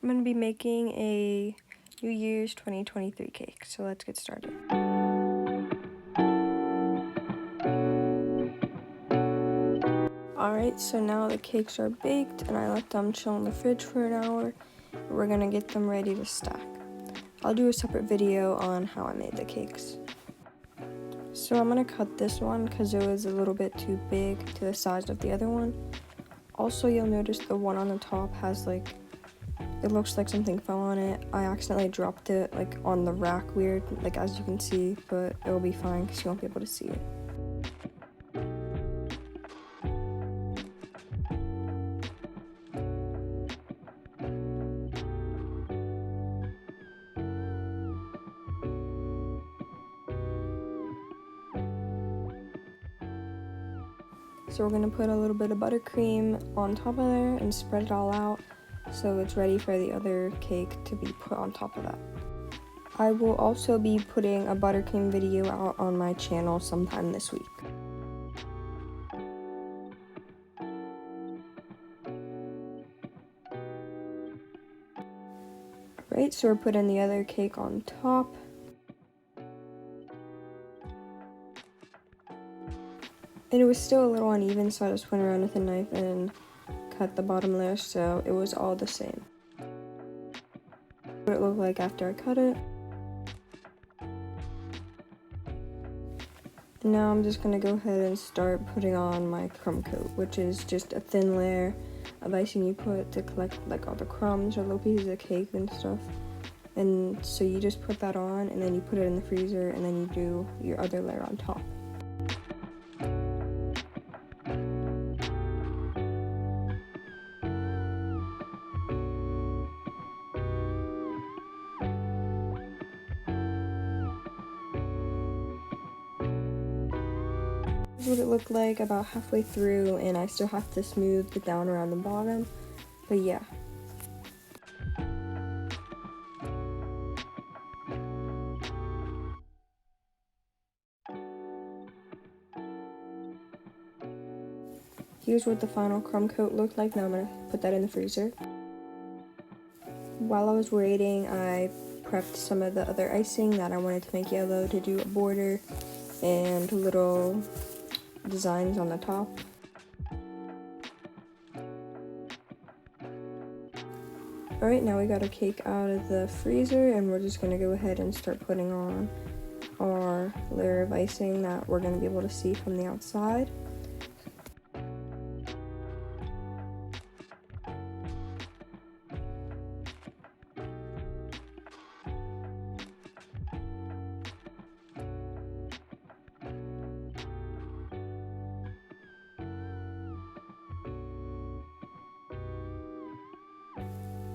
I'm going to be making a New Year's 2023 cake, so let's get started. Alright, so now the cakes are baked and I let them chill in the fridge for an hour. We're going to get them ready to stack. I'll do a separate video on how I made the cakes. So I'm going to cut this one because it was a little bit too big to the size of the other one. Also, you'll notice the one on the top has it looks like something fell on it. I accidentally dropped it on the rack weird, as you can see, but it will be fine because you won't be able to see it. So we're going to put a little bit of buttercream on top of there and spread it all out so it's ready for the other cake to be put on top of that. I will also be putting a buttercream video out on my channel sometime this week. Alright, so we're putting the other cake on top. And it was still a little uneven, so I just went around with a knife and cut the bottom layer so it was all the same. What it looked like after I cut it. And now I'm just going to go ahead and start putting on my crumb coat, which is just a thin layer of icing you put to collect all the crumbs or little pieces of cake and stuff. And so you just put that on and then you put it in the freezer and then you do your other layer on top. This is what it looked like about halfway through, and I still have to smooth it down around the bottom, but yeah. Here's what the final crumb coat looked like. Now I'm going to put that in the freezer. While I was waiting, I prepped some of the other icing that I wanted to make yellow to do a border and little designs on the top. Alright, now we got our cake out of the freezer and we're just going to go ahead and start putting on our layer of icing that we're going to be able to see from the outside.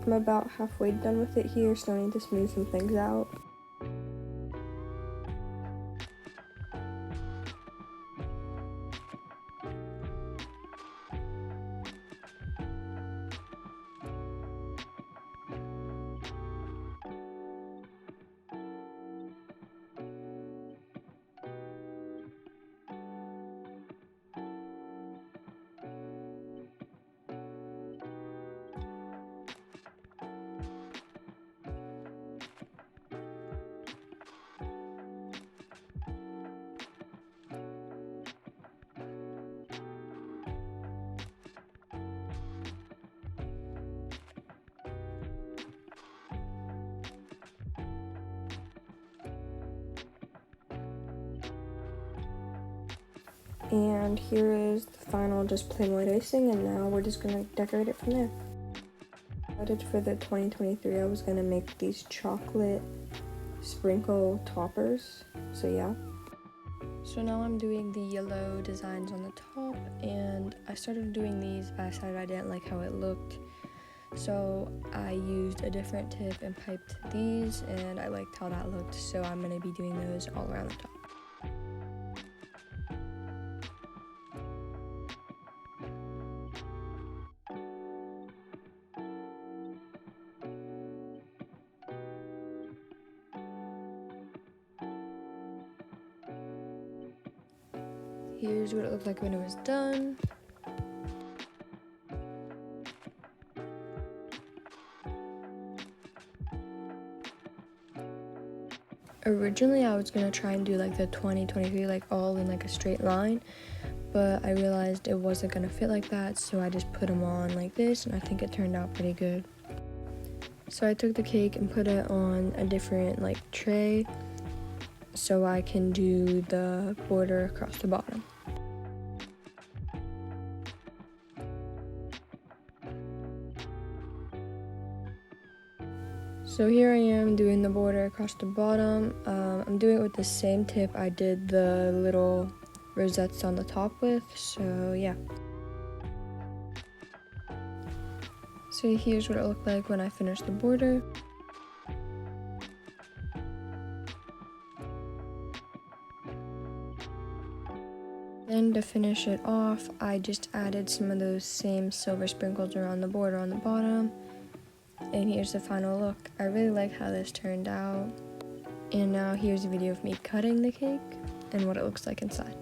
I'm about halfway done with it here, so I need to smooth some things out. And here is the final just plain white icing, and now we're just gonna decorate it from there. For the 2023, I was gonna make these chocolate sprinkle toppers, so yeah. So now I'm doing the yellow designs on the top, and I started doing these, but I decided I didn't like how it looked. So I used a different tip and piped these, and I liked how that looked, so I'm gonna be doing those all around the top. Here's what it looked like when it was done. Originally I was gonna try and do like the 2023 like all in like a straight line, but I realized it wasn't gonna fit like that, so I just put them on like this, and I think it turned out pretty good. So I took the cake and put it on a different like tray so I can do the border across the bottom. So here I am doing the border across the bottom. I'm doing it with the same tip I did the little rosettes on the top with, so yeah. So here's what it looked like when I finished the border. Then to finish it off, I just added some of those same silver sprinkles around the border on the bottom. And here's the final look. I really like how this turned out. And now here's a video of me cutting the cake and what it looks like inside.